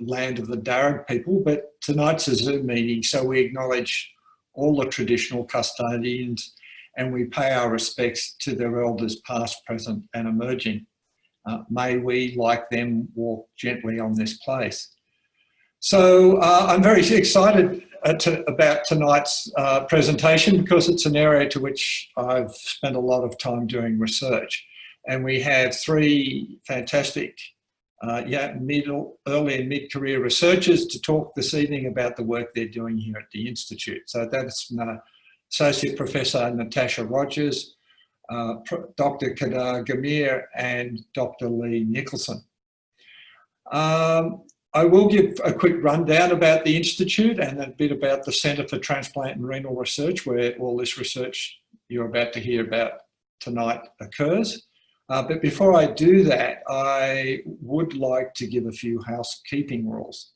land of the Darug people, but tonight's a Zoom meeting, so we acknowledge all the traditional custodians and we pay our respects to their elders past, present and emerging. May we, like them, walk gently on this place. So I'm very excited about tonight's presentation because it's an area to which I've spent a lot of time doing research. And we have three fantastic early and mid-career researchers to talk this evening about the work they're doing here at the Institute. So that's Associate Professor Natasha Rogers, Dr Kedar Ghimire and Dr Leigh Nicholson. I will give a quick rundown about the Institute and a bit about the Centre for Transplant and Renal Research, where all this research you're about to hear about tonight occurs. But before I do that, I would like to give a few housekeeping rules.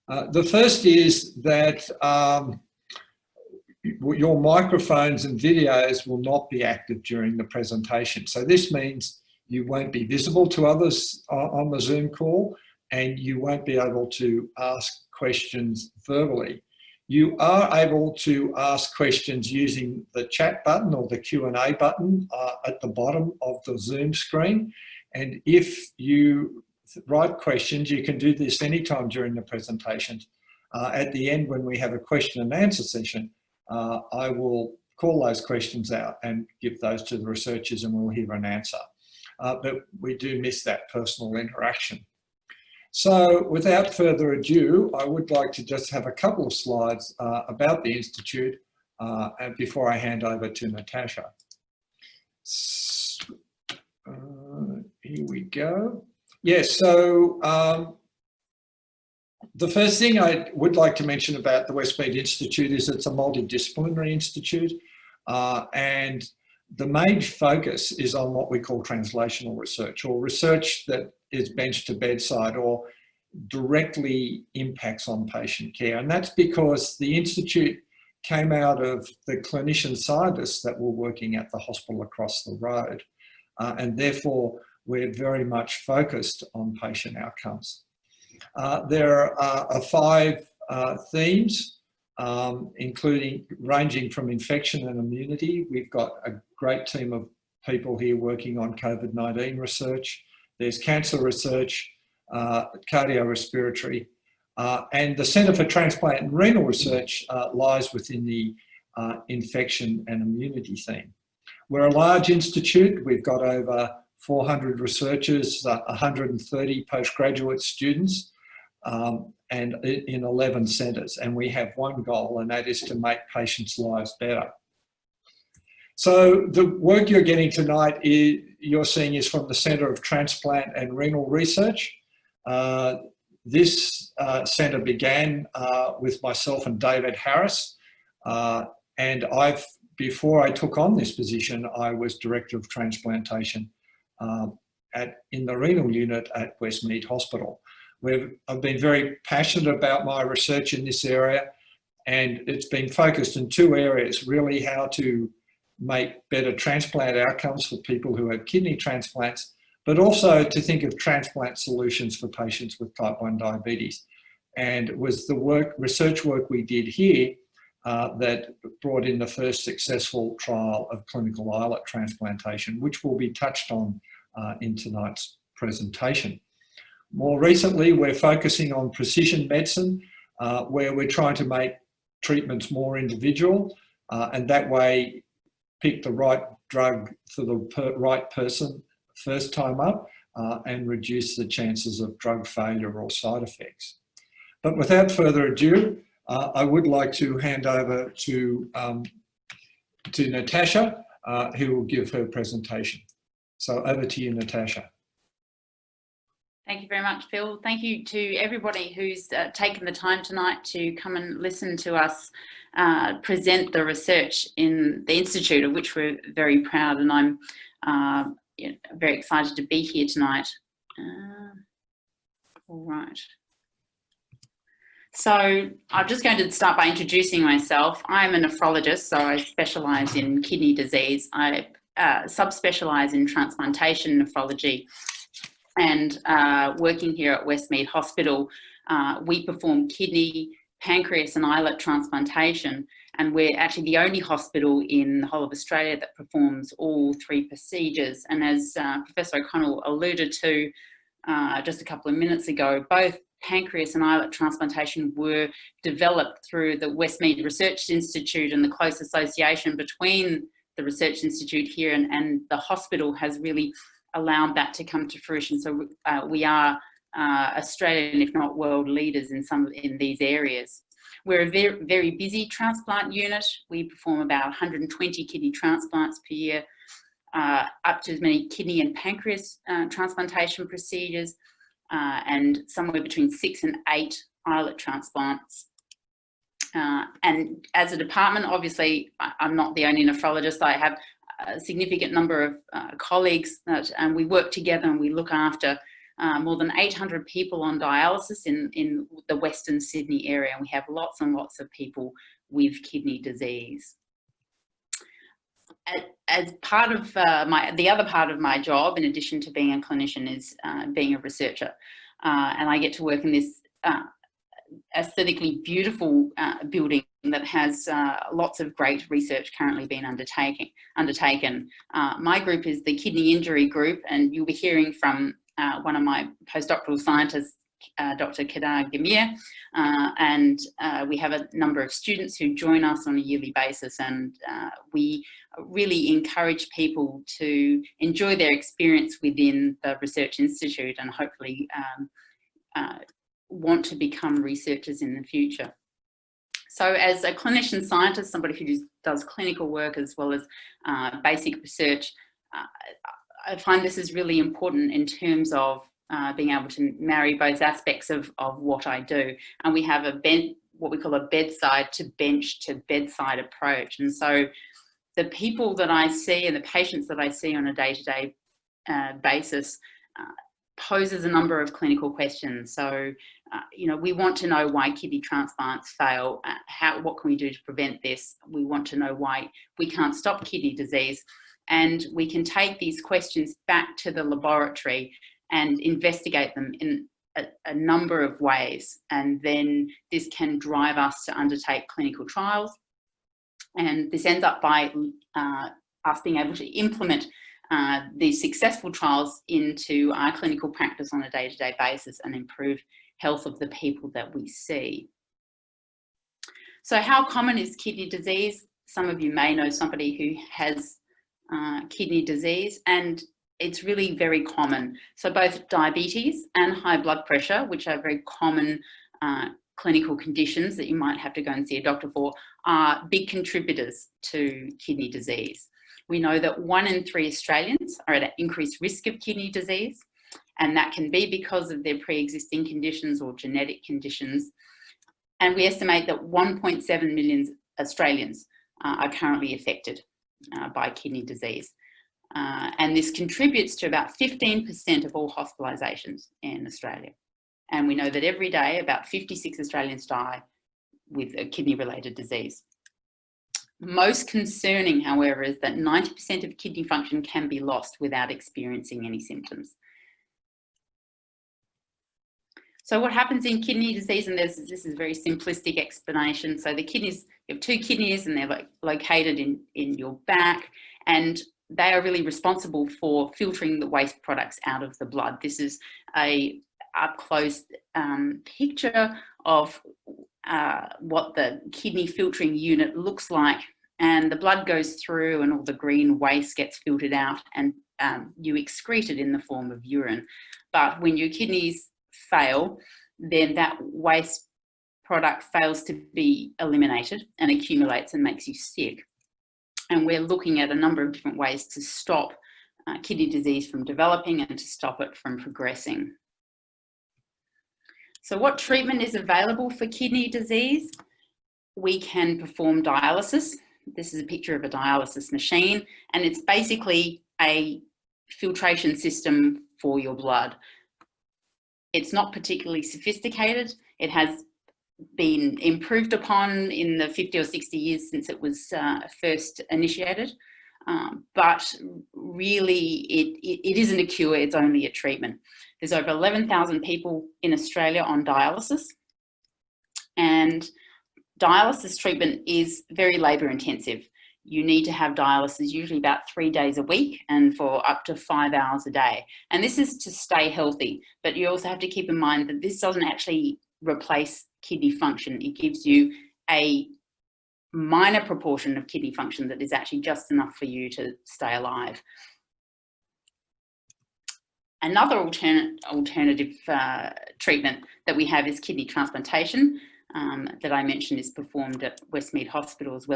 The first is that your microphones and videos will not be active during the presentation. So this means you won't be visible to others on the Zoom call and you won't be able to ask questions verbally. You are able to ask questions using the chat button or the Q&A button at the bottom of the Zoom screen. And if you write questions, you can do this anytime during the presentation. At the end, when we have a question and answer session, I will call those questions out and give those to the researchers and we'll hear an answer. But we do miss that personal interaction. So without further ado, I would like to just have a couple of slides about the Institute and before I hand over to Natasha. Here we go. Yes, so the first thing I would like to mention about the Westmead Institute is it's a multidisciplinary institute and the main focus is on what we call translational research or research that is bench to bedside or directly impacts on patient care. And that's because the Institute came out of the clinician scientists that were working at the hospital across the road. And therefore, we're very much focused on patient outcomes. There are 5 themes, including ranging from infection and immunity. We've got a great team of people here working on COVID-19 research. There's cancer research, cardiorespiratory, and the Centre for Transplant and Renal Research lies within the infection and immunity theme. We're a large institute. We've got over 400 researchers, 130 postgraduate students, and in 11 centres. And we have one goal, and that is to make patients' lives better. So the work you're getting tonight, you're seeing is from the Centre of Transplant and Renal Research. This centre began with myself and David Harris. And before I took on this position, I was Director of Transplantation in the renal unit at Westmead Hospital. I've been very passionate about my research in this area, and it's been focused in 2 areas, really how to make better transplant outcomes for people who have kidney transplants, but also to think of transplant solutions for patients with type 1 diabetes. And it was the research work we did here that brought in the first successful trial of clinical islet transplantation, which will be touched on in tonight's presentation. More recently, we're focusing on precision medicine, where we're trying to make treatments more individual, and that way pick the right drug for the right person first time up and reduce the chances of drug failure or side effects. But without further ado, I would like to hand over to Natasha, who will give her presentation. So over to you, Natasha. Thank you very much, Phil. Thank you to everybody who's taken the time tonight to come and listen to us present the research in the Institute, of which we're very proud, and I'm very excited to be here tonight. All right. So I'm just going to start by introducing myself. I'm a nephrologist, so I specialise in kidney disease. I subspecialise in transplantation nephrology, and working here at Westmead Hospital, we perform kidney, pancreas and islet transplantation, and we're actually the only hospital in the whole of Australia that performs all three procedures. And as Professor O'Connell alluded to just a couple of minutes ago, both pancreas and islet transplantation were developed through the Westmead Research Institute, and the close association between the Research Institute here and the hospital has really allowed that to come to fruition. So we are Australian, if not world leaders in these areas. We're a very, very busy transplant unit. We perform about 120 kidney transplants per year, up to as many kidney and pancreas transplantation procedures, and somewhere between 6 and 8 islet transplants. And as a department, obviously, I'm not the only nephrologist. I have a significant number of colleagues and we work together and we look after more than 800 people on dialysis in the Western Sydney area. And we have lots and lots of people with kidney disease. As part of the other part of my job, in addition to being a clinician, is being a researcher. And I get to work in this aesthetically beautiful building that has lots of great research currently being undertaken. My group is the kidney injury group, and you'll be hearing from one of my postdoctoral scientists, Dr Kedar Ghimire, and we have a number of students who join us on a yearly basis, and we really encourage people to enjoy their experience within the Research Institute and hopefully want to become researchers in the future. So as a clinician scientist, somebody who does clinical work as well as basic research, I find this is really important in terms of being able to marry both aspects of what I do. And we have what we call a bedside to bench to bedside approach. And so the people that I see and the patients that I see on a day-to-day basis poses a number of clinical questions. So, you know, we want to know why kidney transplants fail. What can we do to prevent this? We want to know why we can't stop kidney disease. And we can take these questions back to the laboratory and investigate them in a number of ways. And then this can drive us to undertake clinical trials. And this ends up by us being able to implement these successful trials into our clinical practice on a day-to-day basis and improve health of the people that we see. So how common is kidney disease? Some of you may know somebody who has kidney disease, and it's really very common. So both diabetes and high blood pressure, which are very common clinical conditions that you might have to go and see a doctor for, are big contributors to kidney disease. We know that 1 in 3 Australians are at an increased risk of kidney disease, and that can be because of their pre-existing conditions or genetic conditions. And we estimate that 1.7 million Australians are currently affected by kidney disease. And this contributes to about 15% of all hospitalisations in Australia. And we know that every day about 56 Australians die with a kidney-related disease. Most concerning, however, is that 90% of kidney function can be lost without experiencing any symptoms. So what happens in kidney disease, and this is a very simplistic explanation. So the kidneys, you have 2 kidneys and they're located in your back, and they are really responsible for filtering the waste products out of the blood. This is a up-close picture of what the kidney filtering unit looks like, and the blood goes through and all the green waste gets filtered out, and you excrete it in the form of urine. But when your kidneys fail, then that waste product fails to be eliminated and accumulates and makes you sick. And we're looking at a number of different ways to stop kidney disease from developing and to stop it from progressing. So what treatment is available for kidney disease? We can perform dialysis. This is a picture of a dialysis machine, and it's basically a filtration system for your blood. It's not particularly sophisticated. It has been improved upon in the 50 or 60 years since it was first initiated. But really it isn't a cure, it's only a treatment. There's over 11,000 people in Australia on dialysis, and dialysis treatment is very labour intensive. You need to have dialysis usually about 3 days a week and for up to 5 hours a day. And this is to stay healthy, but you also have to keep in mind that this doesn't actually replace kidney function. It gives you a minor proportion of kidney function that is actually just enough for you to stay alive. Another alternative treatment that we have is kidney transplantation, that I mentioned is performed at Westmead Hospital as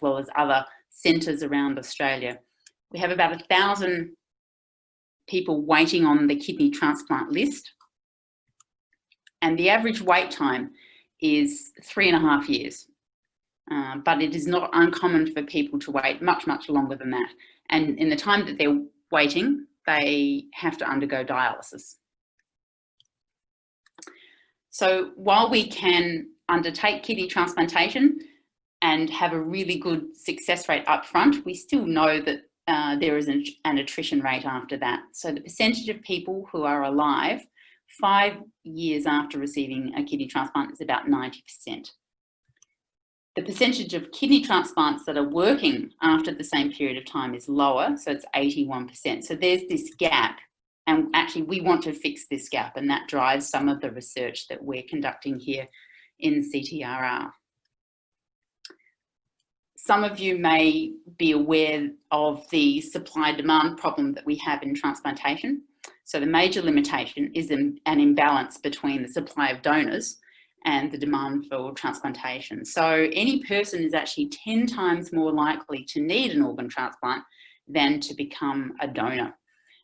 well as other centres around Australia. We have about 1,000 people waiting on the kidney transplant list, and the average wait time is 3.5 years. But it is not uncommon for people to wait much, much longer than that. And in the time that they're waiting, they have to undergo dialysis. So while we can undertake kidney transplantation and have a really good success rate up front, we still know that there is an attrition rate after that. So the percentage of people who are alive 5 years after receiving a kidney transplant is about 90%. The percentage of kidney transplants that are working after the same period of time is lower, so it's 81%. So there's this gap, and actually we want to fix this gap, and that drives some of the research that we're conducting here in CTRR. Some of you may be aware of the supply-demand problem that we have in transplantation. So the major limitation is an imbalance between the supply of donors and the demand for transplantation. So any person is actually 10 times more likely to need an organ transplant than to become a donor.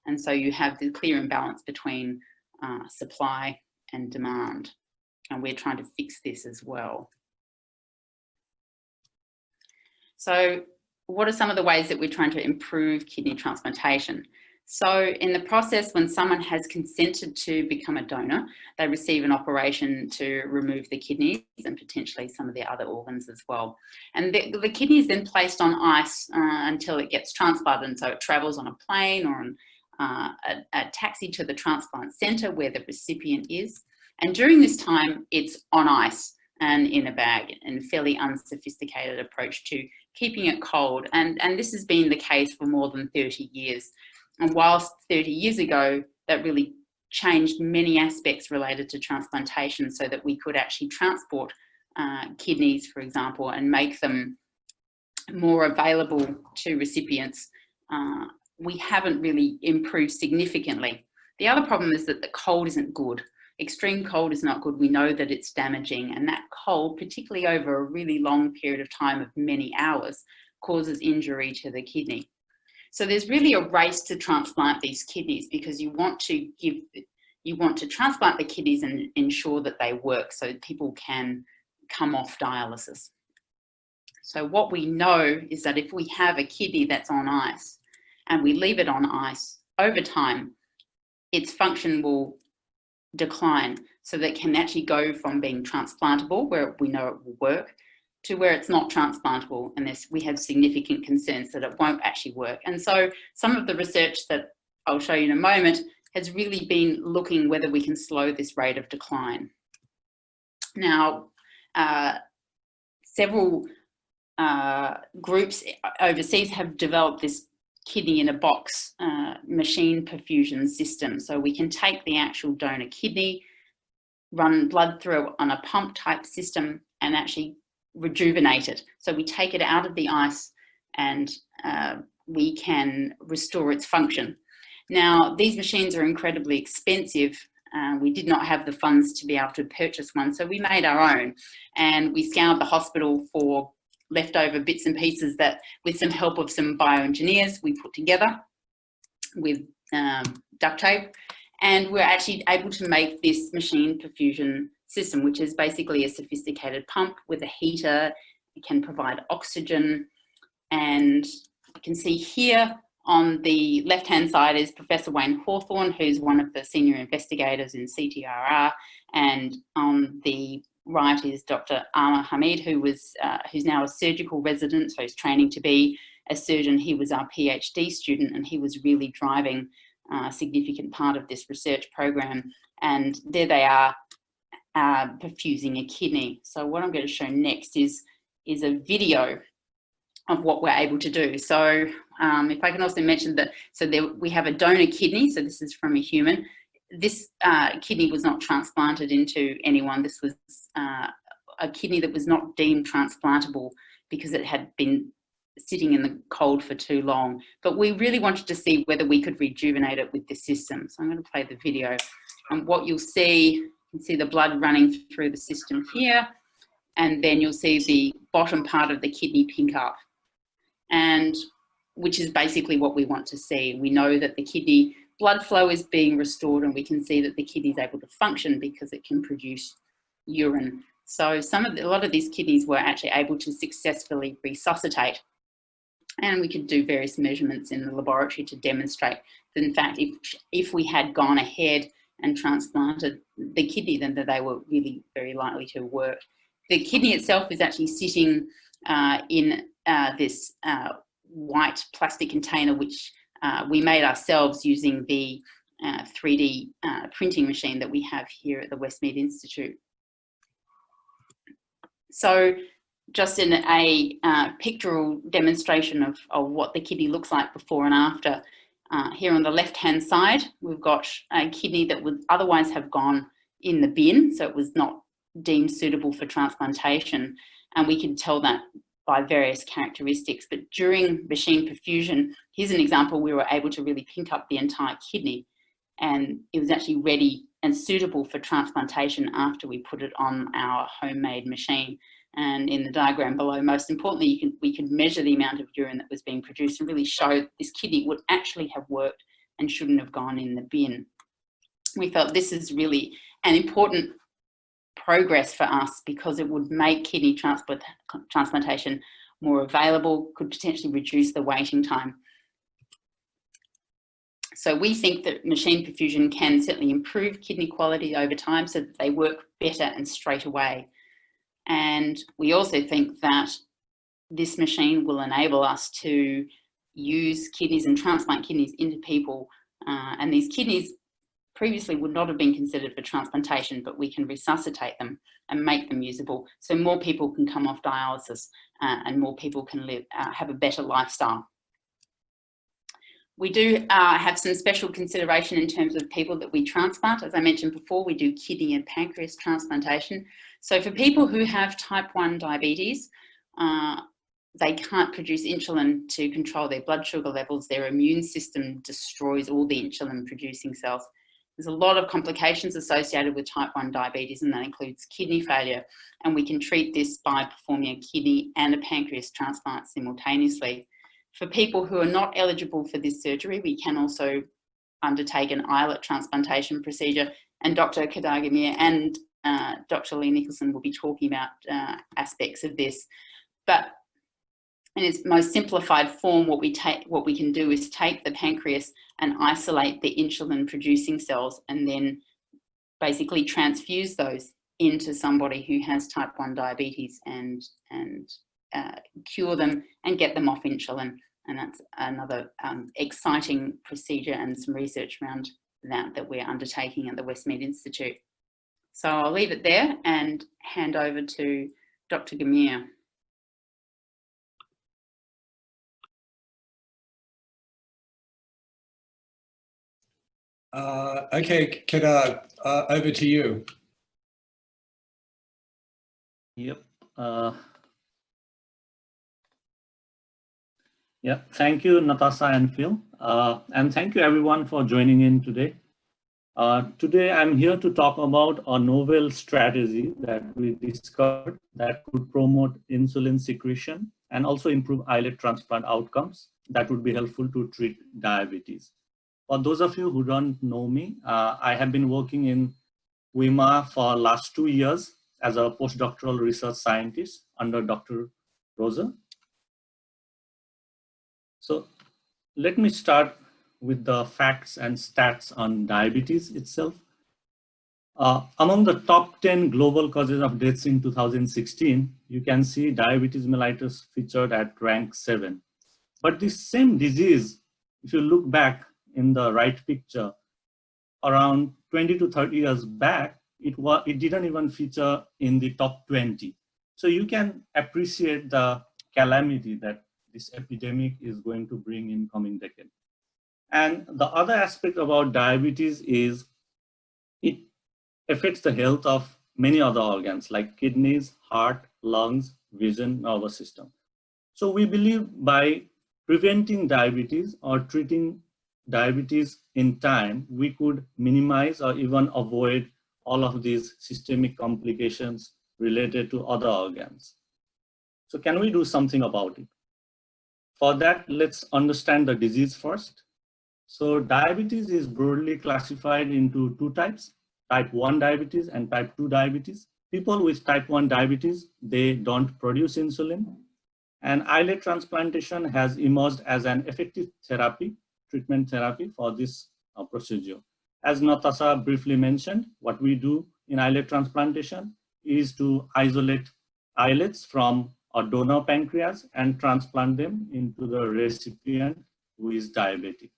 And so you have the clear imbalance between supply and demand. And we're trying to fix this as well. So what are some of the ways that we're trying to improve kidney transplantation? So in the process, when someone has consented to become a donor, they receive an operation to remove the kidneys and potentially some of the other organs as well. And the kidney is then placed on ice until it gets transplanted. And so it travels on a plane or on a taxi to the transplant centre where the recipient is. And during this time, it's on ice and in a bag, and a fairly unsophisticated approach to keeping it cold. And this has been the case for more than 30 years. And whilst 30 years ago, that really changed many aspects related to transplantation so that we could actually transport kidneys, for example, and make them more available to recipients, we haven't really improved significantly. The other problem is that the cold isn't good. Extreme cold is not good. We know that it's damaging, and that cold, particularly over a really long period of time of many hours, causes injury to the kidney. So there's really a race to transplant these kidneys because you want to transplant the kidneys and ensure that they work so people can come off dialysis. So what we know is that if we have a kidney that's on ice and we leave it on ice, over time, its function will decline so that it can actually go from being transplantable, where we know it will work, to where it's not transplantable, and we have significant concerns that it won't actually work. And so some of the research that I'll show you in a moment has really been looking whether we can slow this rate of decline. Now, several groups overseas have developed this kidney in a box machine perfusion system. So we can take the actual donor kidney, run blood through on a pump type system, and actually rejuvenate it. So we take it out of the ice and we can restore its function. Now, these machines are incredibly expensive. We did not have the funds to be able to purchase one, so we made our own, and we scoured the hospital for leftover bits and pieces that, with some help of some bioengineers, we put together with duct tape, and we're actually able to make this machine perfusion system, which is basically a sophisticated pump with a heater. It can provide oxygen, and you can see here on the left-hand side is Professor Wayne Hawthorne, who's one of the senior investigators in CTRR, and on the right is Dr Amar Hamid, who's now a surgical resident, so he's training to be a surgeon. He was our PhD student, and he was really driving a significant part of this research program. And there they are, perfusing a kidney. So what I'm going to show next is a video of what we're able to do. So if I can also mention that, so there we have a donor kidney. So this is from a human. This kidney was not transplanted into anyone. This was a kidney that was not deemed transplantable because it had been sitting in the cold for too long. But we really wanted to see whether we could rejuvenate it with the system. So I'm going to play the video. And what you'll see, you can see the blood running through the system here. And then you'll see the bottom part of the kidney pink up. And which is basically what we want to see. We know that the kidney blood flow is being restored, and we can see that the kidney is able to function because it can produce urine. So a lot of these kidneys were actually able to successfully resuscitate. And we could do various measurements in the laboratory to demonstrate that, in fact, if we had gone ahead and transplanted the kidney, then that they were really very likely to work. The kidney itself is actually sitting in this white plastic container, which we made ourselves using the 3D printing machine that we have here at the Westmead Institute. So just in a pictorial demonstration of what the kidney looks like before and after, here on the left-hand side, we've got a kidney that would otherwise have gone in the bin, so it was not deemed suitable for transplantation, and we can tell that by various characteristics. But during machine perfusion, here's an example, we were able to really pink up the entire kidney, and it was actually ready and suitable for transplantation after we put it on our homemade machine. And in the diagram below, most importantly, we could measure the amount of urine that was being produced and really show that this kidney would actually have worked and shouldn't have gone in the bin. We felt this is really an important progress for us because it would make kidney transplantation more available, could potentially reduce the waiting time. So we think that machine perfusion can certainly improve kidney quality over time so that they work better and straight away. And we also think that this machine will enable us to use kidneys and transplant kidneys into people. And these kidneys previously would not have been considered for transplantation, but we can resuscitate them and make them usable. So more people can come off dialysis and more people can live, have a better lifestyle. We do have some special consideration in terms of people that we transplant. As I mentioned before, we do kidney and pancreas transplantation. So for people who have type 1 diabetes, they can't produce insulin to control their blood sugar levels. Their immune system destroys all the insulin producing cells. There's a lot of complications associated with type 1 diabetes, and that includes kidney failure. And we can treat this by performing a kidney and a pancreas transplant simultaneously. For people who are not eligible for this surgery, we can also undertake an islet transplantation procedure, and Dr. Kedar Ghimire and Dr. Leigh Nicholson will be talking about aspects of this. But in its most simplified form, what we can do is take the pancreas and isolate the insulin producing cells and then basically transfuse those into somebody who has type 1 diabetes and cure them and get them off insulin. And that's another exciting procedure and some research around that we're undertaking at the Westmead Institute. So I'll leave it there and hand over to Dr. Ghimire. Okay, Kedar, over to you. Yep. Yeah, thank you, Natasha and Phil. And thank you everyone for joining in today. Today I'm here to talk about a novel strategy that we discovered that could promote insulin secretion and also improve islet transplant outcomes that would be helpful to treat diabetes. For those of you who don't know me, I have been working in WIMR for the last 2 years as a postdoctoral research scientist under Dr. Rogers. So let me start with the facts and stats on diabetes itself. Among the top 10 global causes of deaths in 2016, you can see diabetes mellitus featured at rank 7. But this same disease, if you look back in the right picture, around 20 to 30 years back, it didn't even feature in the top 20. So you can appreciate the calamity that this epidemic is going to bring in coming decade. And the other aspect about diabetes is it affects the health of many other organs like kidneys, heart, lungs, vision, nervous system. So we believe by preventing diabetes or treating diabetes in time, we could minimize or even avoid all of these systemic complications related to other organs. So can we do something about it? For that, let's understand the disease first. So diabetes is broadly classified into two types, type 1 diabetes and type 2 diabetes. People with type 1 diabetes, they don't produce insulin. And islet transplantation has emerged as an effective therapy, treatment therapy for this procedure. As Natasha briefly mentioned, what we do in islet transplantation is to isolate islets from a donor pancreas and transplant them into the recipient who is diabetic.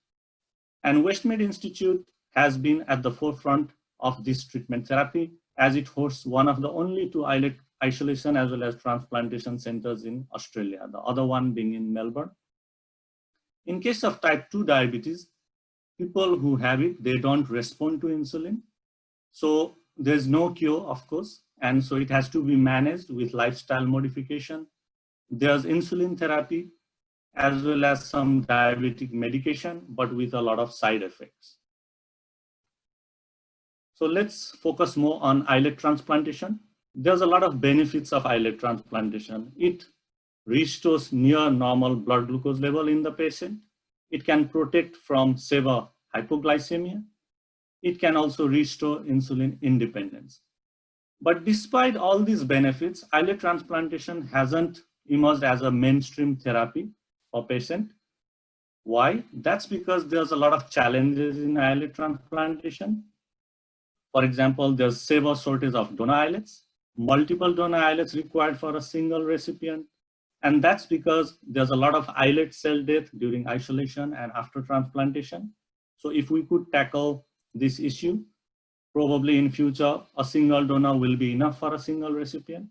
And Westmead Institute has been at the forefront of this treatment therapy, as it hosts one of the only two islet isolation as well as transplantation centers in Australia, the other one being in Melbourne. In case of type 2 diabetes, people who have it, they don't respond to insulin. So there's no cure, of course, and so it has to be managed with lifestyle modification. There's insulin therapy as well as some diabetic medication, but with a lot of side effects. So let's focus more on islet transplantation. There's a lot of benefits of islet transplantation. It restores near normal blood glucose level in the patient. It can protect from severe hypoglycemia. It can also restore insulin independence. But despite all these benefits, islet transplantation hasn't emerged as a mainstream therapy for patient. Why? That's because there's a lot of challenges in islet transplantation. For example, there's severe shortage of donor islets, multiple donor islets required for a single recipient. And that's because there's a lot of islet cell death during isolation and after transplantation. So if we could tackle this issue, probably in future, a single donor will be enough for a single recipient.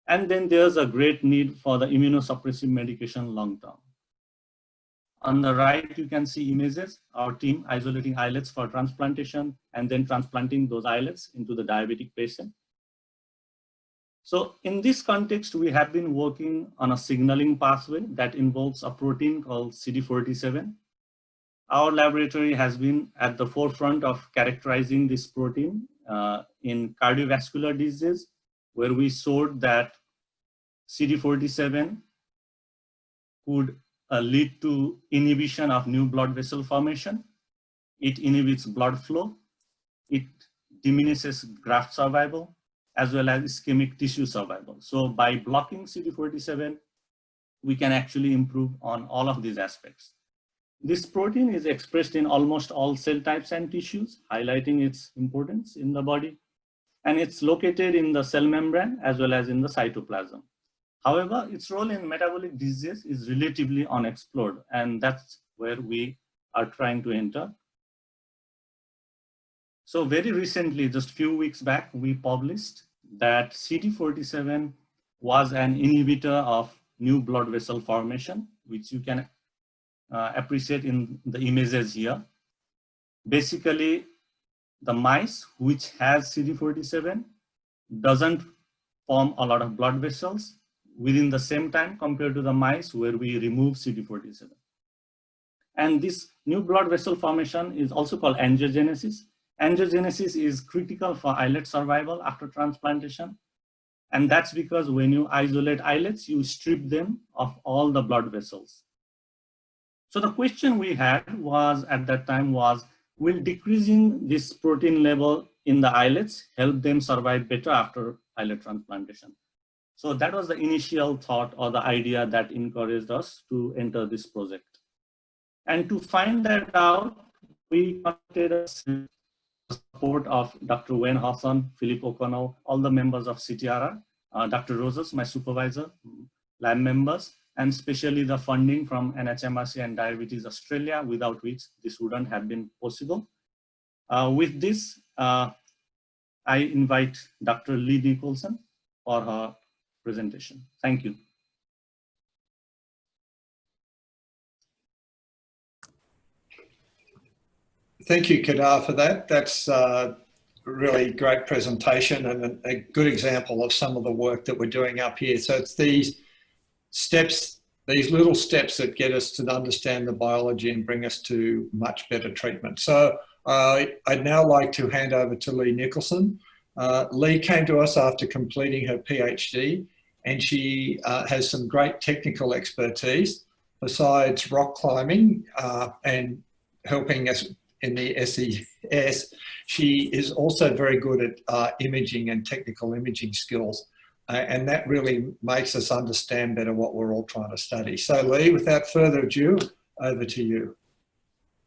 And then there's a great need for the immunosuppressive medication long term. On the right, you can see images, our team isolating islets for transplantation and then transplanting those islets into the diabetic patient. So in this context, we have been working on a signaling pathway that involves a protein called CD47. Our laboratory has been at the forefront of characterizing this protein in cardiovascular disease, where we showed that CD47 could lead to inhibition of new blood vessel formation. It inhibits blood flow. It diminishes graft survival, as well as ischemic tissue survival. So by blocking CD47, we can actually improve on all of these aspects. This protein is expressed in almost all cell types and tissues, highlighting its importance in the body. And it's located in the cell membrane as well as in the cytoplasm. However, its role in metabolic disease is relatively unexplored, and that's where we are trying to enter. So very recently, just a few weeks back, we published that CD47 was an inhibitor of new blood vessel formation, which you can appreciate in the images here. Basically, the mice which has CD47 doesn't form a lot of blood vessels within the same time compared to the mice where we remove CD47. And this new blood vessel formation is also called angiogenesis. Angiogenesis is critical for islet survival after transplantation. And that's because when you isolate islets, you strip them of all the blood vessels. So the question we had was at that time was, will decreasing this protein level in the islets help them survive better after islet transplantation? So that was the initial thought or the idea that encouraged us to enter this project. And to find that out, we contacted the support of Dr. Wayne Hassan, Philip O'Connell, all the members of CTRR, Dr. Rogers, my supervisor, lab members, and especially the funding from NHMRC and Diabetes Australia, without which this wouldn't have been possible. With this, I invite Dr. Leigh Nicholson for her presentation. Thank you. Thank you, Kedar, for that. That's a really great presentation and a good example of some of the work that we're doing up here. So it's these steps, these little steps that get us to understand the biology and bring us to much better treatment. So I'd now like to hand over to Leigh Nicholson. Leigh came to us after completing her PhD, and she has some great technical expertise. Besides rock climbing and helping us in the SES, she is also very good at imaging and technical imaging skills. And that really makes us understand better what we're all trying to study. So Leigh, without further ado, over to you.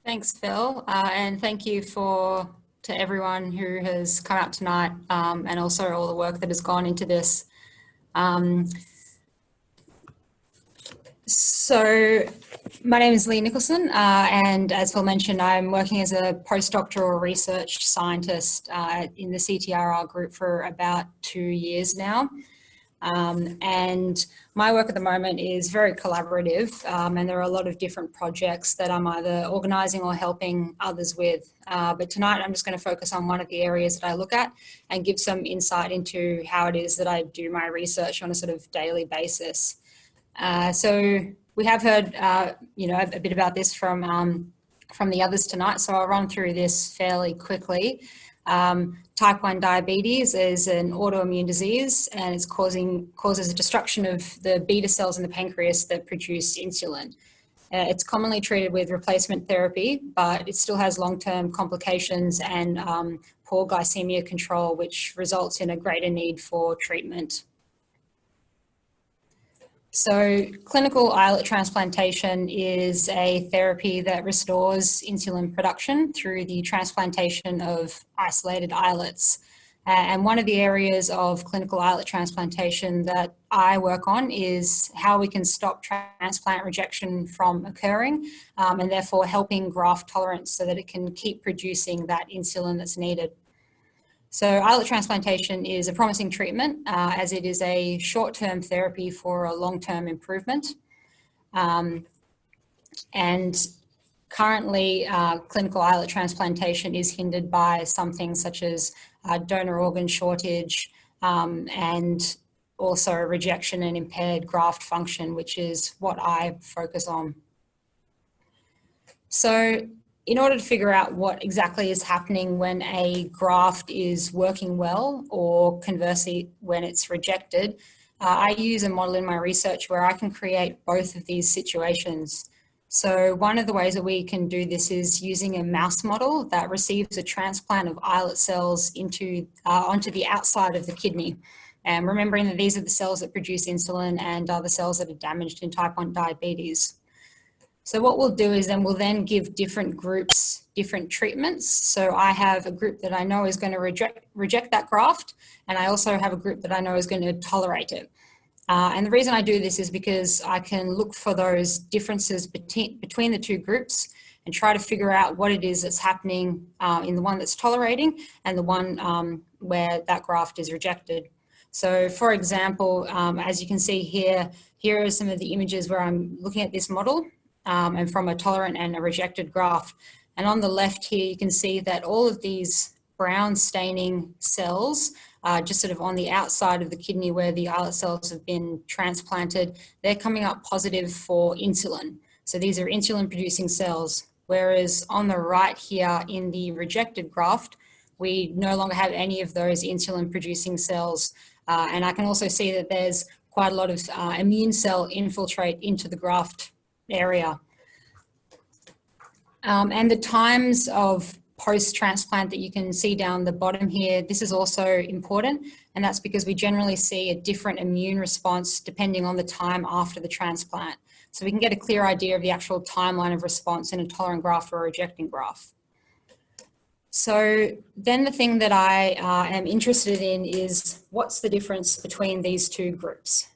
Thanks, Phil, and thank you to everyone who has come out tonight, and also all the work that has gone into this. So my name is Leigh Nicholson, and as Phil mentioned, I'm working as a postdoctoral research scientist in the CTRR group for about 2 years now. And my work at the moment is very collaborative, and there are a lot of different projects that I'm either organising or helping others with. But tonight I'm just going to focus on one of the areas that I look at and give some insight into how it is that I do my research on a sort of daily basis. So we have heard, you know, a bit about this from the others tonight, so I'll run through this fairly quickly. Type 1 diabetes is an autoimmune disease, and it causes a destruction of the beta cells in the pancreas that produce insulin. It's commonly treated with replacement therapy, but it still has long-term complications and poor glycemia control, which results in a greater need for treatment. So clinical islet transplantation is a therapy that restores insulin production through the transplantation of isolated islets. And one of the areas of clinical islet transplantation that I work on is how we can stop transplant rejection from occurring, and therefore helping graft tolerance so that it can keep producing that insulin that's needed. So islet transplantation is a promising treatment as it is a short-term therapy for a long-term improvement. And currently, clinical islet transplantation is hindered by some things such as donor organ shortage and also rejection and impaired graft function, which is what I focus on. So in order to figure out what exactly is happening when a graft is working well, or conversely, when it's rejected, I use a model in my research where I can create both of these situations. So one of the ways that we can do this is using a mouse model that receives a transplant of islet cells onto the outside of the kidney. And remembering that these are the cells that produce insulin and are the cells that are damaged in type 1 diabetes. So what we'll do is we'll then give different groups different treatments. So I have a group that I know is going to reject that graft, and I also have a group that I know is going to tolerate it. And the reason I do this is because I can look for those differences between the two groups and try to figure out what it is that's happening in the one that's tolerating and the one where that graft is rejected. So for example, as you can see here are some of the images where I'm looking at this model. And from a tolerant and a rejected graft. And on the left here, you can see that all of these brown staining cells, just sort of on the outside of the kidney where the islet cells have been transplanted, they're coming up positive for insulin. So these are insulin producing cells. Whereas on the right here in the rejected graft, we no longer have any of those insulin producing cells. And I can also see that there's quite a lot of immune cell infiltrate into the graft area. And the times of post-transplant that you can see down the bottom here, this is also important, and that's because we generally see a different immune response depending on the time after the transplant. So we can get a clear idea of the actual timeline of response in a tolerant graft or a rejecting graft. So then the thing that I am interested in is what's the difference between these two groups?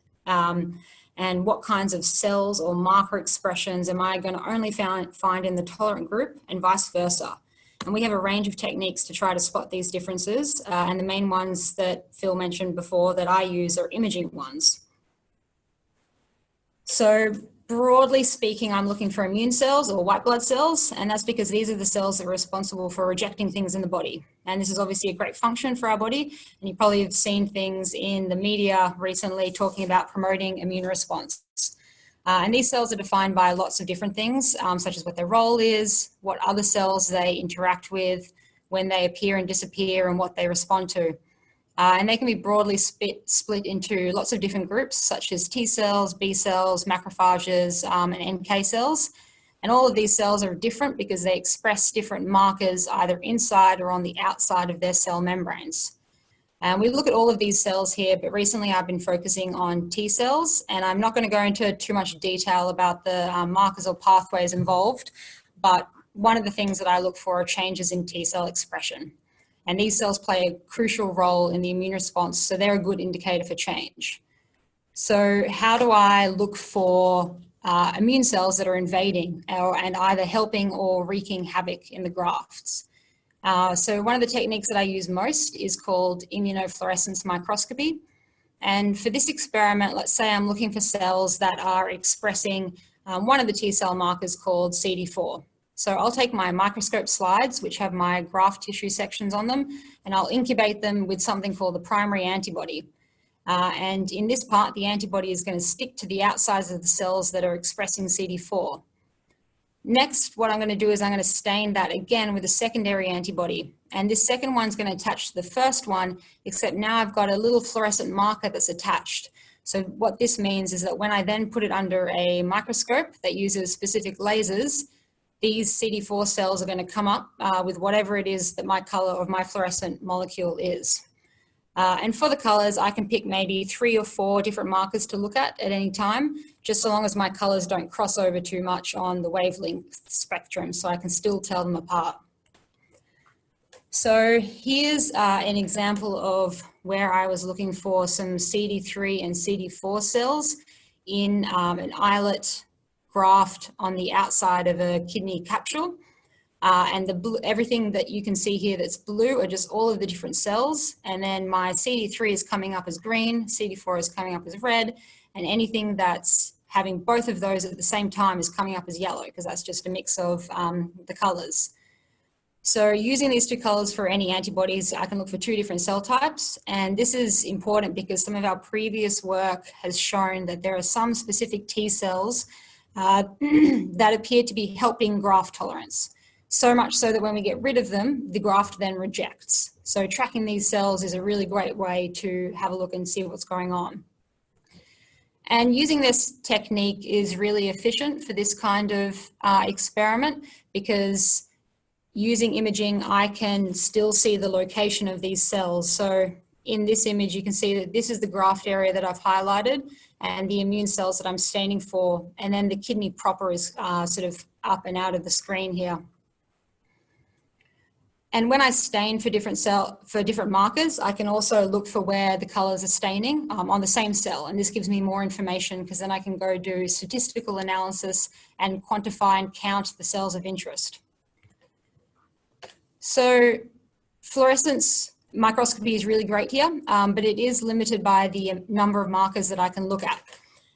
and what kinds of cells or marker expressions am I going to only find in the tolerant group and vice versa. And we have a range of techniques to try to spot these differences. And the main ones that Phil mentioned before that I use are imaging ones. So broadly speaking, I'm looking for immune cells or white blood cells, and that's because these are the cells that are responsible for rejecting things in the body. And this is obviously a great function for our body. And you probably have seen things in the media recently talking about promoting immune response. And these cells are defined by lots of different things, such as what their role is, what other cells they interact with, when they appear and disappear, and what they respond to. And they can be broadly split into lots of different groups, such as T cells, B cells, macrophages, and NK cells. And all of these cells are different because they express different markers either inside or on the outside of their cell membranes. And we look at all of these cells here, but recently I've been focusing on T cells, and I'm not going to go into too much detail about the markers or pathways involved, but one of the things that I look for are changes in T cell expression. And these cells play a crucial role in the immune response, so they're a good indicator for change. So how do I look for immune cells that are invading and either helping or wreaking havoc in the grafts? So one of the techniques that I use most is called immunofluorescence microscopy. And for this experiment, let's say I'm looking for cells that are expressing one of the T cell markers called CD4. So I'll take my microscope slides, which have my graft tissue sections on them, and I'll incubate them with something called the primary antibody. And in this part, the antibody is going to stick to the outsides of the cells that are expressing CD4. Next, what I'm going to do is I'm going to stain that again with a secondary antibody. And this second one's going to attach to the first one, except now I've got a little fluorescent marker that's attached. So what this means is that when I then put it under a microscope that uses specific lasers, these CD4 cells are going to come up with whatever it is that my color of my fluorescent molecule is. And for the colors, I can pick maybe 3 or 4 different markers to look at any time, just so long as my colors don't cross over too much on the wavelength spectrum, so I can still tell them apart. So here's an example of where I was looking for some CD3 and CD4 cells in an islet graft on the outside of a kidney capsule. And everything that you can see here that's blue are just all of the different cells. And then my CD3 is coming up as green, CD4 is coming up as red, and anything that's having both of those at the same time is coming up as yellow, because that's just a mix of the colors. So using these 2 colors for any antibodies, I can look for 2 different cell types. And this is important because some of our previous work has shown that there are some specific T cells that appear to be helping graft tolerance. So much so that when we get rid of them, the graft then rejects. So tracking these cells is a really great way to have a look and see what's going on. And using this technique is really efficient for this kind of experiment, because using imaging, I can still see the location of these cells. So in this image, you can see that this is the graft area that I've highlighted and the immune cells that I'm staining for. And then the kidney proper is sort of up and out of the screen here. And when I stain for different markers, I can also look for where the colors are staining on the same cell. And this gives me more information, because then I can go do statistical analysis and quantify and count the cells of interest. So fluorescence microscopy is really great here, but it is limited by the number of markers that I can look at.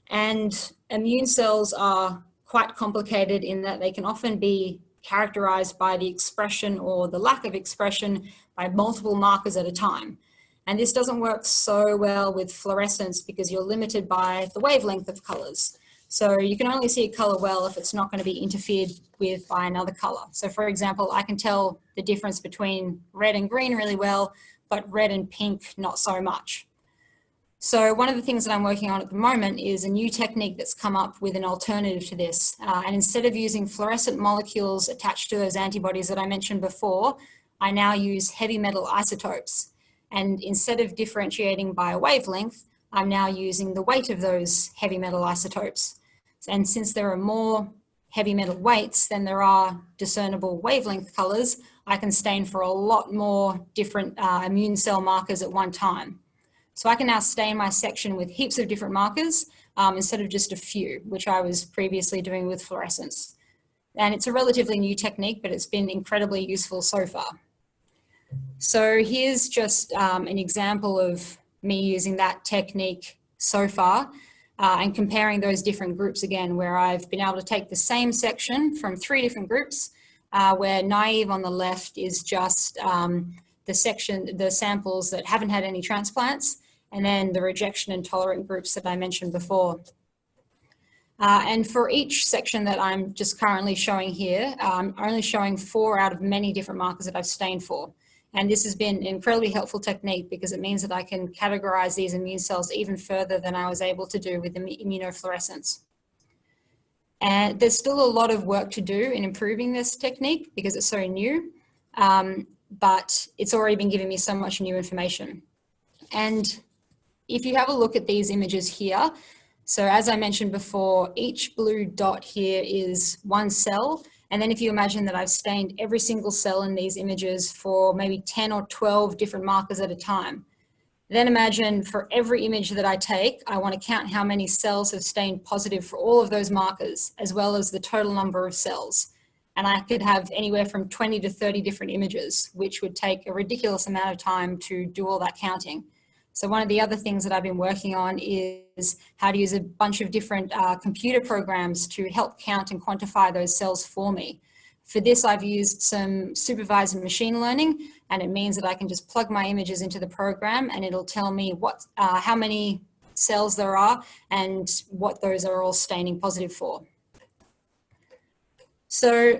And immune cells are quite complicated in that they can often be characterized by the expression or the lack of expression by multiple markers at a time. And this doesn't work so well with fluorescence because you're limited by the wavelength of colors. So you can only see a color well if it's not going to be interfered with by another color. So for example, I can tell the difference between red and green really well, but red and pink not so much. So one of the things that I'm working on at the moment is a new technique that's come up with an alternative to this. And instead of using fluorescent molecules attached to those antibodies that I mentioned before, I now use heavy metal isotopes. And instead of differentiating by a wavelength, I'm now using the weight of those heavy metal isotopes. And since there are more heavy metal weights than there are discernible wavelength colors, I can stain for a lot more different immune cell markers at one time. So I can now stain my section with heaps of different markers, instead of just a few, which I was previously doing with fluorescence. And it's a relatively new technique, but it's been incredibly useful so far. So here's just an example of me using that technique so far and comparing those different groups again, where I've been able to take the same section from 3 different groups, where naive on the left is just the samples that haven't had any transplants, and then the rejection and tolerant groups that I mentioned before. And for each section that I'm just currently showing here, I'm only showing 4 out of many different markers that I've stained for. And this has been an incredibly helpful technique because it means that I can categorize these immune cells even further than I was able to do with immunofluorescence. And there's still a lot of work to do in improving this technique because it's so new, but it's already been giving me so much new information. And if you have a look at these images here, so as I mentioned before, each blue dot here is one cell. And then if you imagine that I've stained every single cell in these images for maybe 10 or 12 different markers at a time. Then imagine for every image that I take, I want to count how many cells have stained positive for all of those markers, as well as the total number of cells. And I could have anywhere from 20 to 30 different images, which would take a ridiculous amount of time to do all that counting. So one of the other things that I've been working on is how to use a bunch of different computer programs to help count and quantify those cells for me. For this, I've used some supervised machine learning, and it means that I can just plug my images into the program and it'll tell me how many cells there are and what those are all staining positive for. So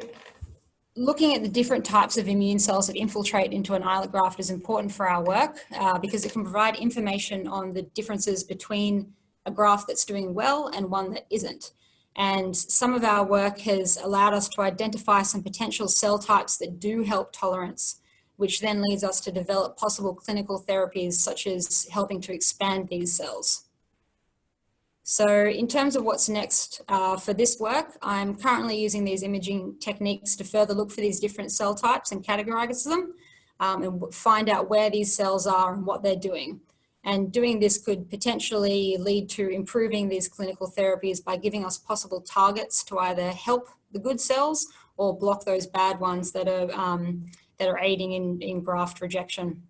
looking at the different types of immune cells that infiltrate into an islet graft is important for our work because it can provide information on the differences between a graft that's doing well and one that isn't. And some of our work has allowed us to identify some potential cell types that do help tolerance, which then leads us to develop possible clinical therapies such as helping to expand these cells. So in terms of what's next for this work, I'm currently using these imaging techniques to further look for these different cell types and categorize them and find out where these cells are and what they're doing. And doing this could potentially lead to improving these clinical therapies by giving us possible targets to either help the good cells or block those bad ones that are aiding in graft rejection.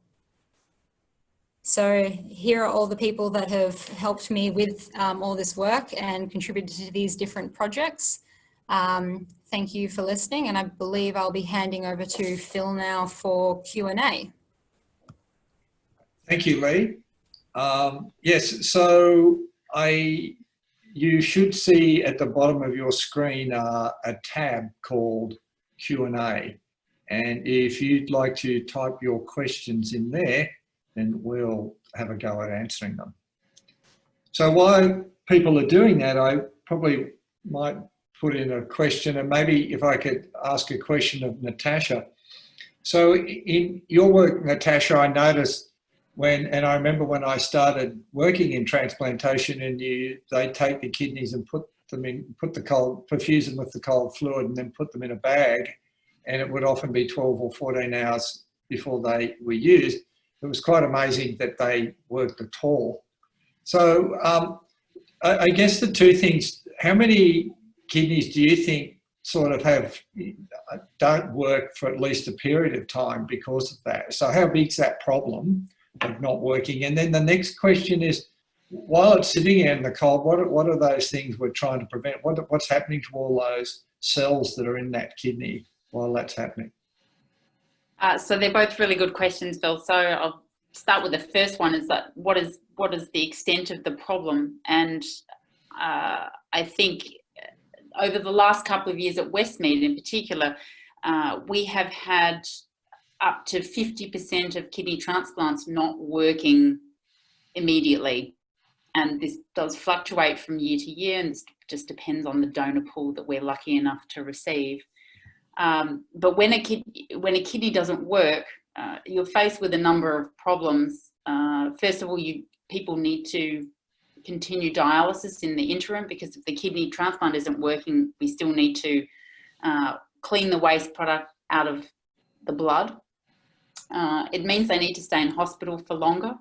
So here are all the people that have helped me with all this work and contributed to these different projects. Thank you for listening, and I believe I'll be handing over to Phil now for Q&A. Thank you, Leigh. Yes, so you should see at the bottom of your screen a tab called Q&A. And if you'd like to type your questions in there, then we'll have a go at answering them. So while people are doing that, I probably might put in a question, and maybe if I could ask a question of Natasha. So in your work, Natasha, I noticed and I remember when I started working in transplantation, and they take the kidneys and perfuse them with the cold fluid and then put them in a bag, and it would often be 12 or 14 hours before they were used. It was quite amazing that they worked at all. So I guess the two things, how many kidneys do you think sort of don't work for at least a period of time because of that? So how big's that problem of not working? And then the next question is, while it's sitting in the cold, what are those things we're trying to prevent? What's happening to all those cells that are in that kidney while that's happening? So they're both really good questions, Phil. So I'll start with the first one, is that what is the extent of the problem? And I think over the last couple of years at Westmead in particular, we have had up to 50% of kidney transplants not working immediately. And this does fluctuate from year to year, and this just depends on the donor pool that we're lucky enough to receive. But when a kidney doesn't work, you're faced with a number of problems. First of all, people need to continue dialysis in the interim, because if the kidney transplant isn't working, we still need to clean the waste product out of the blood. It means they need to stay in hospital for longer,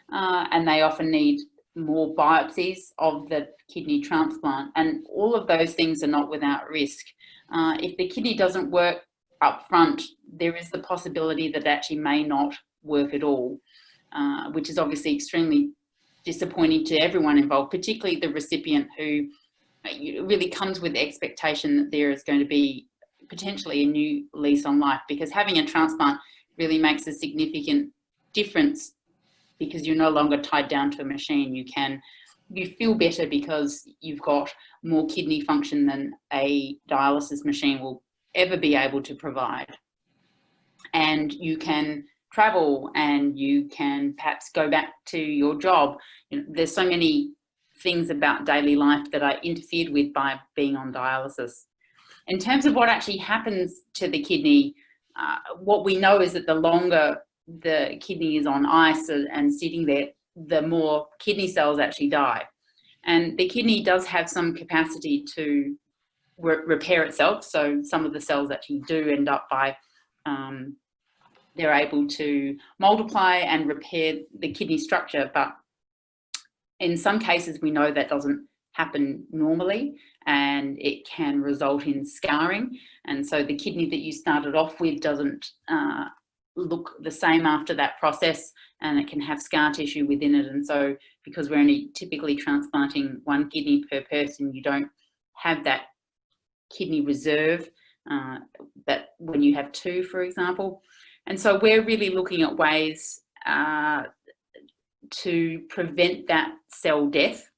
and they often need more biopsies of the kidney transplant, and all of those things are not without risk. If the kidney doesn't work up front, there is the possibility that it actually may not work at all, which is obviously extremely disappointing to everyone involved, particularly the recipient, who really comes with the expectation that there is going to be potentially a new lease on life, because having a transplant really makes a significant difference, because you're no longer tied down to a machine. You feel better because you've got more kidney function than a dialysis machine will ever be able to provide. And you can travel, and you can perhaps go back to your job. There's so many things about daily life that are interfered with by being on dialysis. In terms of what actually happens to the kidney, what we know is that the longer the kidney is on ice and sitting there, the more kidney cells actually die. And the kidney does have some capacity to repair itself. So some of the cells actually do end up by, they're able to multiply and repair the kidney structure. But in some cases, we know that doesn't happen normally, and it can result in scarring. And so the kidney that you started off with doesn't look the same after that process, and it can have scar tissue within it. And so because we're only typically transplanting one kidney per person, you don't have that kidney reserve that when you have two, for example. And so we're really looking at ways to prevent that cell death.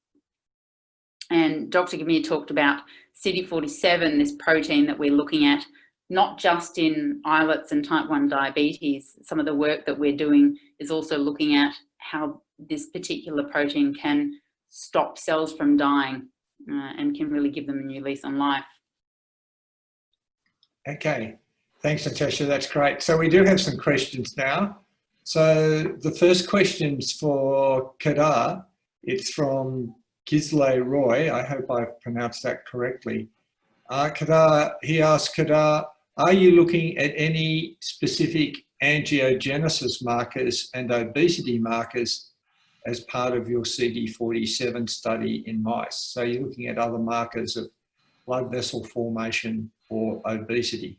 And Dr. Ghimire talked about CD47, this protein that we're looking at, not just in islets and type 1 diabetes. Some of the work that we're doing is also looking at how this particular protein can stop cells from dying and can really give them a new lease on life. Okay, thanks, Natasha. That's great. So we do have some questions now. So the first question's for Kedar. It's from Gisley Roy. I hope I pronounced that correctly. Kedar, he asks, Kedar, are you looking at any specific angiogenesis markers and obesity markers as part of your CD47 study in mice? So you're looking at other markers of blood vessel formation or obesity?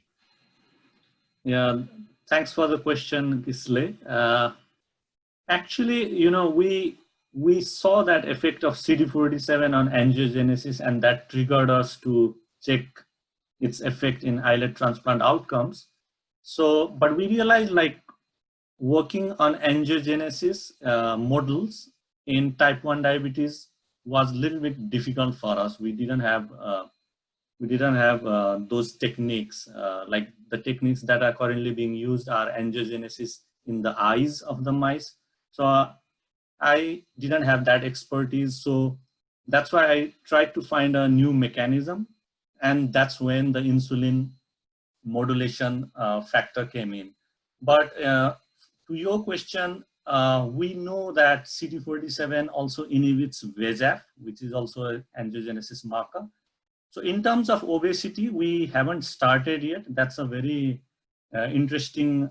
Yeah, thanks for the question, Gisley. Actually, you know, we saw that effect of CD47 on angiogenesis, and that triggered us to check its effect in islet transplant outcomes. So, but we realized, like, working on angiogenesis models in type 1 diabetes was a little bit difficult for us. We didn't have those techniques. Like the techniques that are currently being used are angiogenesis in the eyes of the mice. So I didn't have that expertise. So that's why I tried to find a new mechanism. And that's when the insulin modulation factor came in. But to your question, we know that CD47 also inhibits VEGF, which is also an angiogenesis marker. So in terms of obesity, we haven't started yet. That's a very interesting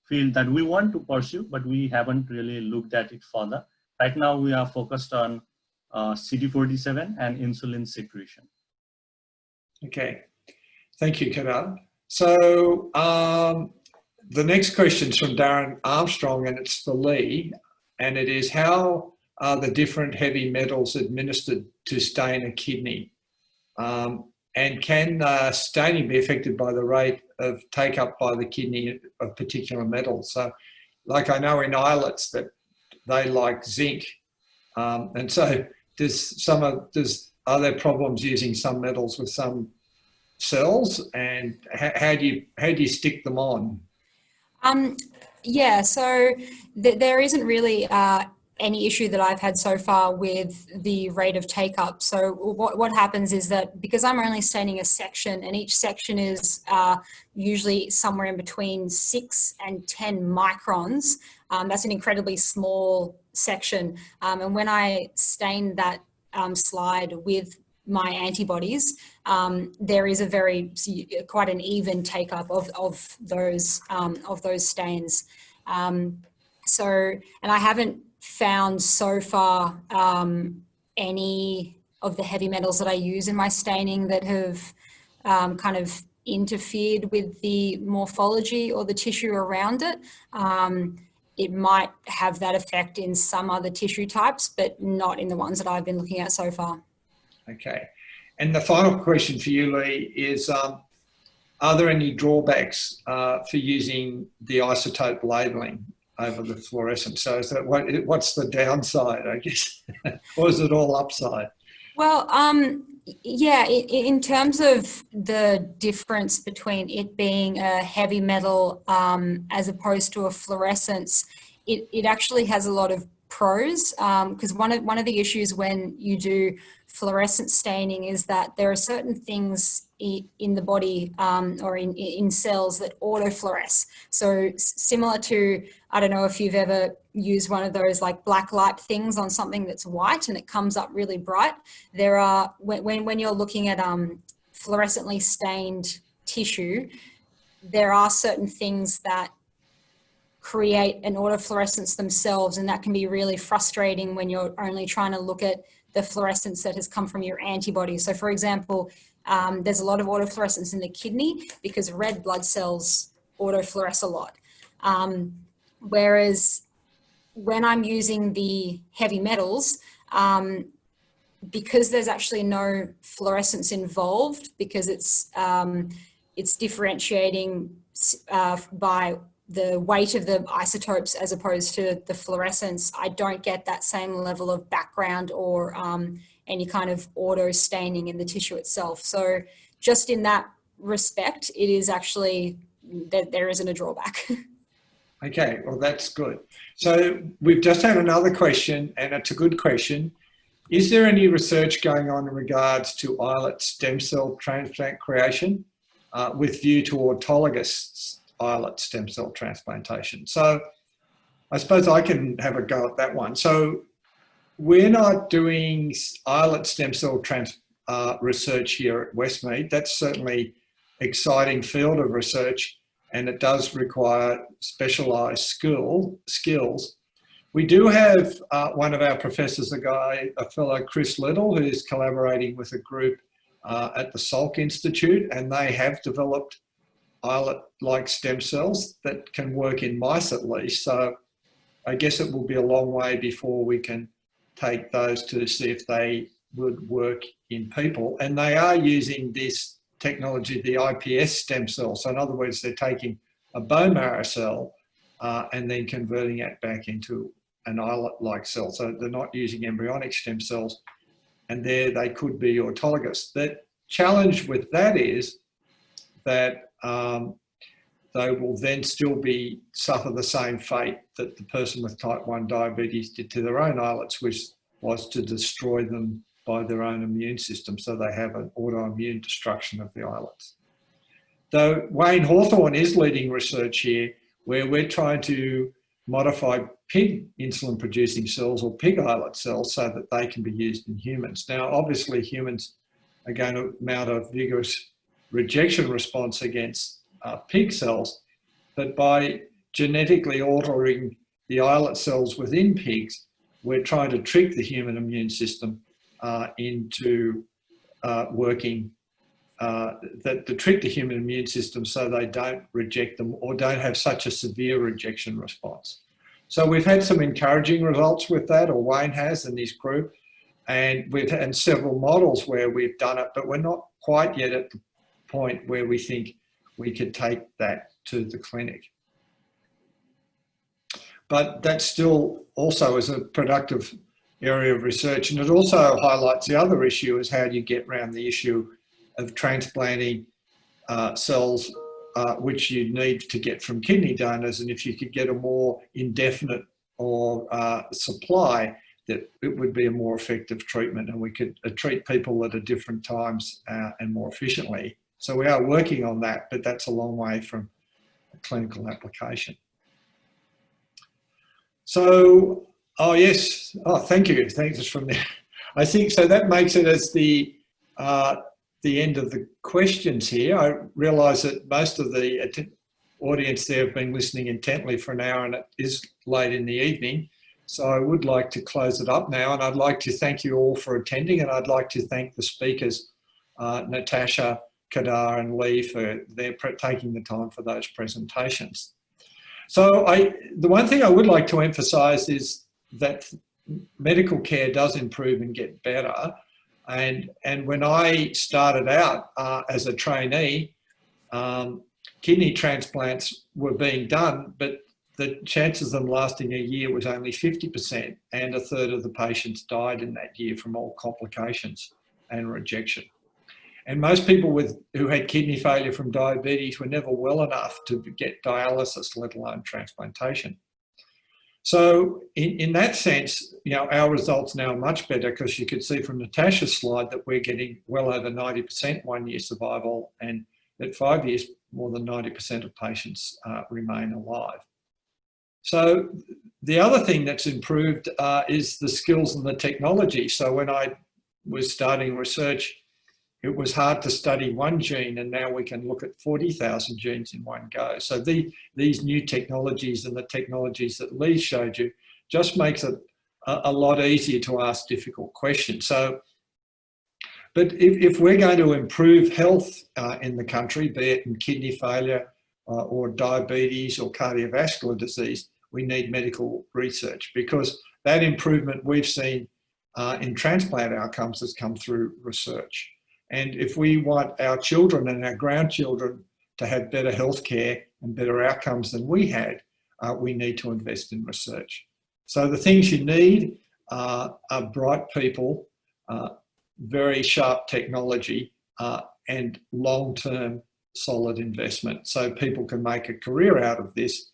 field that we want to pursue, but we haven't really looked at it further. Right now, we are focused on CD47 and insulin secretion. Okay, thank you, Kedar. So the next question is from Darren Armstrong, and it's for Leigh, and it is, how are the different heavy metals administered to stain a kidney? And can staining be affected by the rate of take up by the kidney of particular metals? So, like, I know in islets that they like zinc, and so are there problems using some metals with some cells, and how do you stick them on? Yeah, so there isn't really any issue that I've had so far with the rate of take up. So what happens is that, because I'm only staining a section, and each section is usually somewhere in between 6 and 10 microns, that's an incredibly small section. And when I stain that slide with my antibodies, there is quite an even take up of those stains. And I haven't found so far any of the heavy metals that I use in my staining that have kind of interfered with the morphology or the tissue around it. It might have that effect in some other tissue types, but not in the ones that I've been looking at so far. Okay. And the final question for you, Leigh, is are there any drawbacks for using the isotope labelling over the fluorescence? So is that what's the downside, I guess? Or is it all upside? Well, yeah, in terms of the difference between it being a heavy metal as opposed to a fluorescence, it actually has a lot of pros, because one of the issues when you do fluorescence staining is that there are certain things in the body or in cells that autofluoresce. So similar to, I don't know if you've ever used one of those like black light things on something that's white and it comes up really bright. There are, when you're looking at fluorescently stained tissue, there are certain things that create an autofluorescence themselves, and that can be really frustrating when you're only trying to look at the fluorescence that has come from your antibodies. So for example, there's a lot of autofluorescence in the kidney because red blood cells autofluoresce a lot. Whereas when I'm using the heavy metals, because there's actually no fluorescence involved, because it's differentiating by the weight of the isotopes as opposed to the fluorescence, I don't get that same level of background or any kind of auto staining in the tissue itself. So just in that respect, it is actually that there isn't a drawback. Okay, well, that's good. So we've just had another question, and it's a good question. Is there any research going on in regards to islet stem cell transplant creation with view to autologous islet stem cell transplantation? So I suppose I can have a go at that one. So we're not doing islet stem cell research here at Westmead. That's certainly an exciting field of research, and it does require specialised skills. We do have one of our professors, a fellow Chris Little, who's collaborating with a group at the Salk Institute, and they have developed islet-like stem cells that can work in mice at least. So I guess it will be a long way before we can take those to see if they would work in people. And they are using this technology, the iPS stem cell. So in other words, they're taking a bone marrow cell and then converting it back into an islet-like cell. So they're not using embryonic stem cells, and there they could be autologous. The challenge with that is that they will then still suffer the same fate that the person with type 1 diabetes did to their own islets, which was to destroy them by their own immune system. So they have an autoimmune destruction of the islets. Though Wayne Hawthorne is leading research here, where we're trying to modify pig insulin producing cells or pig islet cells so that they can be used in humans. Now, obviously humans are going to mount a vigorous rejection response against pig cells, but by genetically altering the islet cells within pigs, we're trying to trick the human immune system into working, to trick the human immune system so they don't reject them or don't have such a severe rejection response. So we've had some encouraging results with that, or Wayne has in his group, and we've had several models where we've done it, but we're not quite yet at the point where we think we could take that to the clinic. But that still also is a productive area of research, and it also highlights the other issue is how do you get around the issue of transplanting cells which you need to get from kidney donors, and if you could get a more indefinite or supply, that it would be a more effective treatment, and we could treat people at different times and more efficiently. So we are working on that, but that's a long way from a clinical application. So, oh yes, oh thank you, thanks from there. I think so that makes it as the end of the questions here. I realise that most of the audience there have been listening intently for an hour, and it is late in the evening. So I would like to close it up now, and I'd like to thank you all for attending, and I'd like to thank the speakers, Natasha, Kedar and Leigh, for taking the time for those presentations. So the one thing I would like to emphasise is that medical care does improve and get better. And when I started out as a trainee, kidney transplants were being done, but the chances of them lasting a year was only 50%, and a third of the patients died in that year from all complications and rejection. And most people who had kidney failure from diabetes were never well enough to get dialysis, let alone transplantation. So in that sense, you know, our results now are much better, because you could see from Natasha's slide that we're getting well over 90% 1-year survival, and at 5 years, more than 90% of patients remain alive. So the other thing that's improved is the skills and the technology. So when I was starting research, it was hard to study one gene, and now we can look at 40,000 genes in one go. So these new technologies and the technologies that Leigh showed you just makes it a lot easier to ask difficult questions. So, but if we're going to improve health in the country, be it in kidney failure or diabetes or cardiovascular disease, we need medical research, because that improvement we've seen in transplant outcomes has come through research. And if we want our children and our grandchildren to have better healthcare and better outcomes than we had, we need to invest in research. So the things you need are bright people, very sharp technology, and long-term solid investment, so people can make a career out of this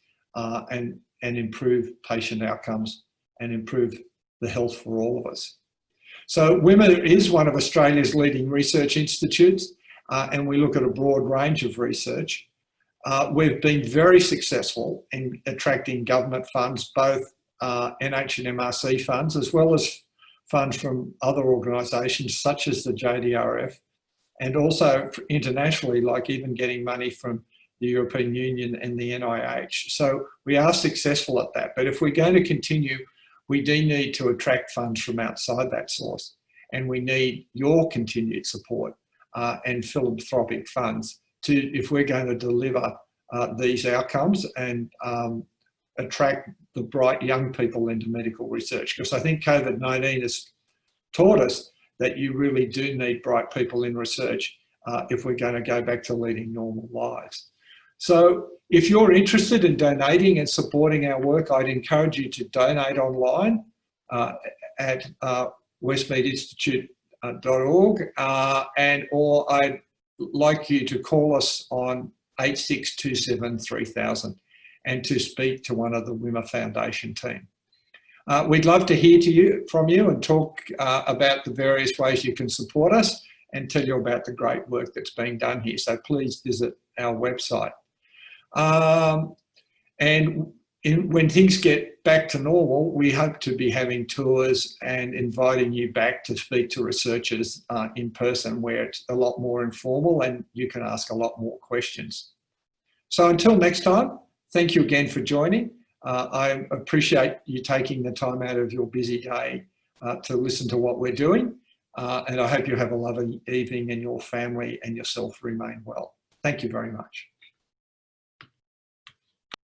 and improve patient outcomes and improve the health for all of us. So WIMR is one of Australia's leading research institutes, and we look at a broad range of research. We've been very successful in attracting government funds, both NH and MRC funds, as well as funds from other organisations such as the JDRF, and also internationally, like even getting money from the European Union and the NIH. So we are successful at that. But if we're going to continue, we do need to attract funds from outside that source, and we need your continued support and philanthropic funds if we're going to deliver these outcomes and attract the bright young people into medical research. Because I think COVID-19 has taught us that you really do need bright people in research if we're going to go back to leading normal lives. So if you're interested in donating and supporting our work, I'd encourage you to donate online at westmeadinstitute.org, or I'd like you to call us on 8627 3000 and to speak to one of the WIMR Foundation team. We'd love to hear from you and talk about the various ways you can support us and tell you about the great work that's being done here. So please visit our website. When things get back to normal, we hope to be having tours and inviting you back to speak to researchers in person, where it's a lot more informal and you can ask a lot more questions. So until next time, thank you again for joining. I appreciate you taking the time out of your busy day to listen to what we're doing. And I hope you have a lovely evening, and your family and yourself remain well. Thank you very much.